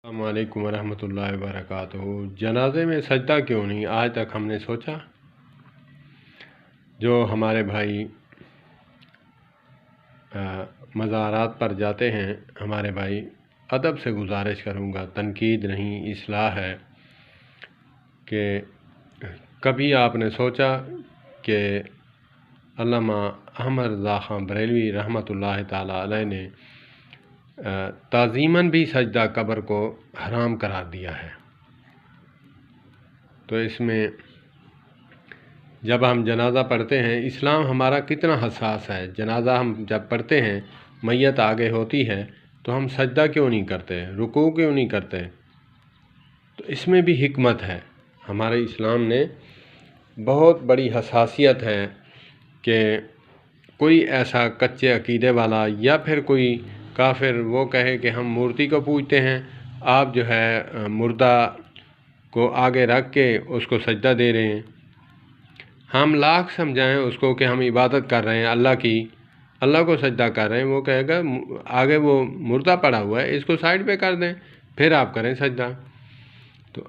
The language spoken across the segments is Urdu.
السلام علیکم ورحمۃ اللہ وبرکاتہ۔ جنازے میں سجدہ کیوں نہیں؟ آج تک ہم نے سوچا؟ جو ہمارے بھائی مزارات پر جاتے ہیں، ہمارے بھائی، ادب سے گزارش کروں گا، تنقید نہیں، اصلاح ہے کہ کبھی آپ نے سوچا کہ علامہ احمد رضا خان بریلوی رحمۃ اللہ تعالیٰ علیہ نے تعظیماً بھی سجدہ قبر کو حرام قرار دیا ہے؟ تو اس میں جب ہم جنازہ پڑھتے ہیں، اسلام ہمارا کتنا حساس ہے۔ جنازہ ہم جب پڑھتے ہیں، میت آگے ہوتی ہے تو ہم سجدہ کیوں نہیں کرتے، رکوع کیوں نہیں کرتے؟ تو اس میں بھی حکمت ہے۔ ہمارے اسلام نے بہت بڑی حساسیت ہے کہ کوئی ایسا کچے عقیدے والا یا پھر کوئی کافر وہ کہے کہ ہم مورتی کو پوجتے ہیں، آپ جو ہے مردہ کو آگے رکھ کے اس کو سجدہ دے رہے ہیں۔ ہم لاکھ سمجھائیں اس کو کہ ہم عبادت کر رہے ہیں اللہ کی، اللہ کو سجدہ کر رہے ہیں، وہ کہے گا آگے وہ مردہ پڑا ہوا ہے، اس کو سائڈ پہ کر دیں، پھر آپ کریں سجدہ۔ تو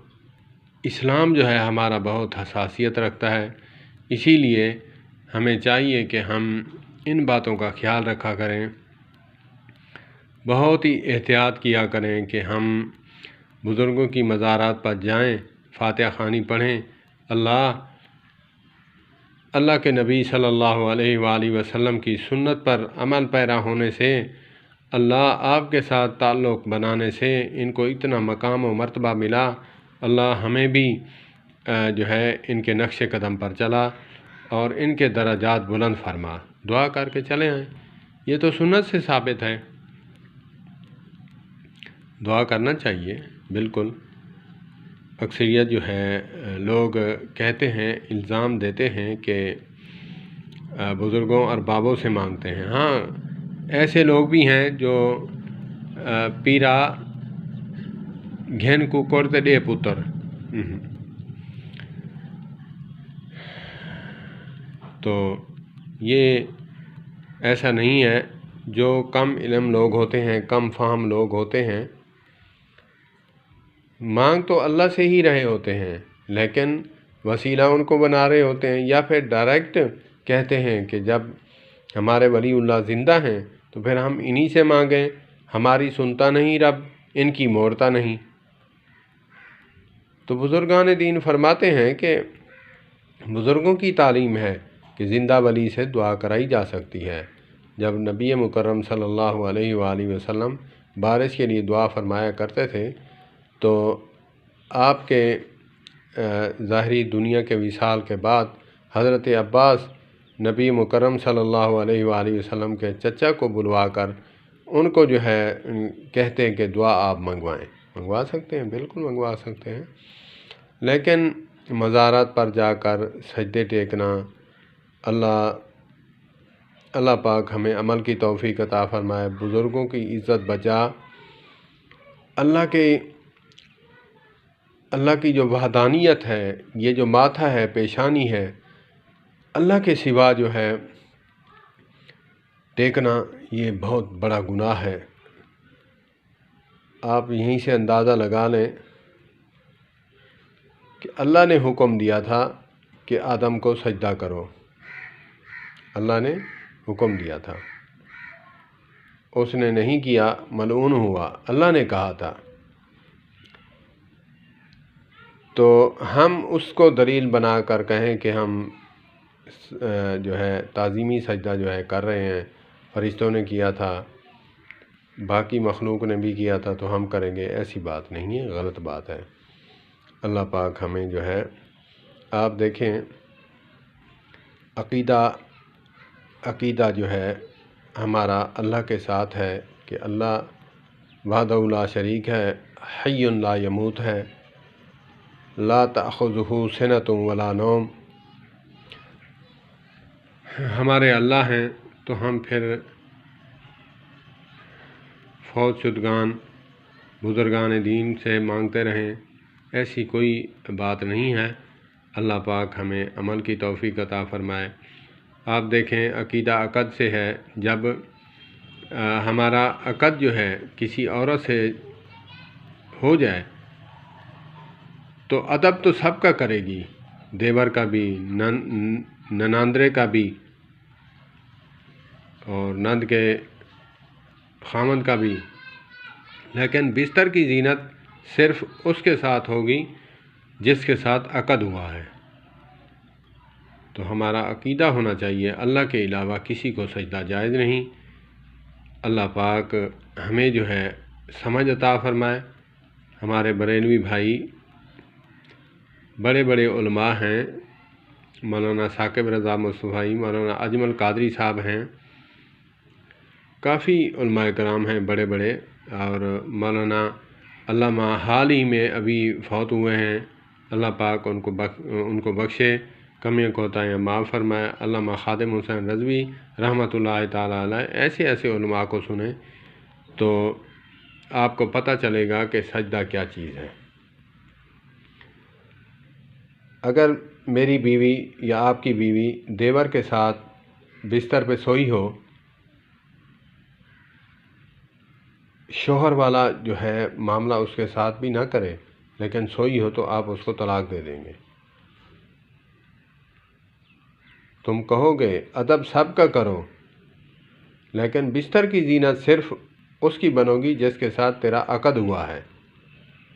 اسلام جو ہے ہمارا بہت حساسیت رکھتا ہے، اسی لیے ہمیں چاہیے کہ ہم ان باتوں کا خیال رکھا کریں، بہت ہی احتیاط کیا کریں کہ ہم بزرگوں کی مزارات پر جائیں، فاتحہ خوانی پڑھیں، اللہ کے نبی صلی اللہ علیہ وآلہ وسلم کی سنت پر عمل پیرا ہونے سے، اللہ آپ کے ساتھ تعلق بنانے سے ان کو اتنا مقام و مرتبہ ملا، اللہ ہمیں بھی جو ہے ان کے نقش قدم پر چلا اور ان کے درجات بلند فرما، دعا کر کے چلے آئیں۔ یہ تو سنت سے ثابت ہے، دعا کرنا چاہیے بالکل۔ اکثریت جو ہے لوگ کہتے ہیں، الزام دیتے ہیں کہ بزرگوں اور بابوں سے مانگتے ہیں۔ ہاں، ایسے لوگ بھی ہیں جو پیرا گھن کو کرتے دے پتر، تو یہ ایسا نہیں ہے۔ جو کم علم لوگ ہوتے ہیں، کم فہم لوگ ہوتے ہیں، مانگ تو اللہ سے ہی رہے ہوتے ہیں، لیکن وسیلہ ان کو بنا رہے ہوتے ہیں، یا پھر ڈائریکٹ کہتے ہیں کہ جب ہمارے ولی اللہ زندہ ہیں تو پھر ہم انہی سے مانگیں، ہماری سنتا نہیں رب، ان کی موڑتا نہیں۔ تو بزرگان دین فرماتے ہیں کہ بزرگوں کی تعلیم ہے کہ زندہ ولی سے دعا کرائی جا سکتی ہے۔ جب نبی مکرم صلی اللہ علیہ وآلہ وسلم بارش کے لیے دعا فرمایا کرتے تھے تو آپ کے ظاہری دنیا کے وصال کے بعد حضرت عباس نبی مکرم صلی اللہ علیہ وآلہ وسلم کے چچا کو بلوا کر ان کو جو ہے کہتے ہیں کہ دعا آپ منگوا سکتے ہیں، بالکل منگوا سکتے ہیں، لیکن مزارات پر جا کر سجدے ٹیکنا، اللہ پاک ہمیں عمل کی توفیق عطا فرمائے، بزرگوں کی عزت بچا۔ اللہ کی جو وحدانیت ہے، یہ جو ماتھا ہے، پیشانی ہے، اللہ کے سوا جو ہے ٹیکنا، یہ بہت بڑا گناہ ہے۔ آپ یہیں سے اندازہ لگا لیں کہ اللہ نے حکم دیا تھا کہ آدم کو سجدہ کرو، اللہ نے حکم دیا تھا، اس نے نہیں کیا، ملعون ہوا، اللہ نے کہا تھا۔ تو ہم اس کو دلیل بنا کر کہیں کہ ہم جو ہے تعظیمی سجدہ جو ہے کر رہے ہیں، فرشتوں نے کیا تھا، باقی مخلوق نے بھی کیا تھا تو ہم کریں گے، ایسی بات نہیں ہے، غلط بات ہے۔ اللہ پاک ہمیں جو ہے، آپ دیکھیں عقیدہ جو ہے ہمارا اللہ کے ساتھ ہے کہ اللہ وحدہ لا شریک ہے، حی لا یموت ہے، لا تأخذہ سنۃ ولا نوم۔ ہمارے اللہ ہیں تو ہم پھر فوت شدگان بزرگان دین سے مانگتے رہیں، ایسی کوئی بات نہیں ہے۔ اللہ پاک ہمیں عمل کی توفیق عطا فرمائے۔ آپ دیکھیں عقیدہ عقد سے ہے، جب ہمارا عقد جو ہے کسی عورت سے ہو جائے تو ادب تو سب کا کرے گی، دیور کا بھی، نناندرے کا بھی، اور نند کے خامند کا بھی، لیکن بستر کی زینت صرف اس کے ساتھ ہوگی جس کے ساتھ عقد ہوا ہے۔ تو ہمارا عقیدہ ہونا چاہیے اللہ کے علاوہ کسی کو سجدہ جائز نہیں۔ اللہ پاک ہمیں جو ہے سمجھ عطا فرمائے۔ ہمارے بریلوی بھائی بڑے بڑے علماء ہیں، مولانا ثاقب رضا مصطفی، مولانا اجمل قادری صاحب ہیں، کافی علماء کرام ہیں بڑے بڑے، اور مولانا علامہ حال ہی میں ابھی فوت ہوئے ہیں، اللہ پاک ان کو بخشے، کمیاں کوتاہیاں معاف فرمائے۔ علامہ خادم حسین رضوی رحمۃ اللہ تعالیٰ علیہ، ایسے علماء کو سنیں تو آپ کو پتہ چلے گا کہ سجدہ کیا چیز ہے۔ اگر میری بیوی یا آپ کی بیوی دیور کے ساتھ بستر پہ سوئی ہو، شوہر والا جو ہے معاملہ اس کے ساتھ بھی نہ کرے لیکن سوئی ہو، تو آپ اس کو طلاق دے دیں گے۔ تم کہو گے ادب سب کا کرو، لیکن بستر کی زینت صرف اس کی بنو گی جس کے ساتھ تیرا عقد ہوا ہے۔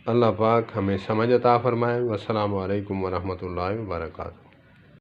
اللہ پاک ہمیں سمجھ عطا فرمائے۔ والسلام علیکم ورحمۃ اللہ وبرکاتہ۔